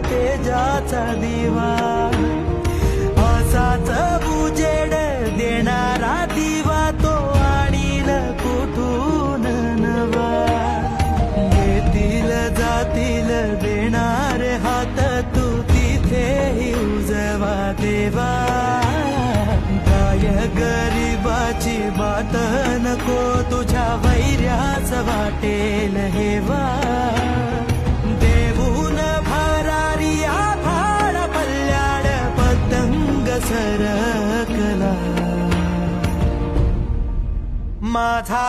तेजाचा दिवा असाच उजेड देणारा दिवा तो आणील कुठून नवा येतील जातील देणारे हात तू तिथेही उजवा देवा काय गरिबाची बात नको तुझ्या वैर्याच वाटेल हेवा देऊन भरारी आभाळ पल्ल्याड पतंग सरकला माझा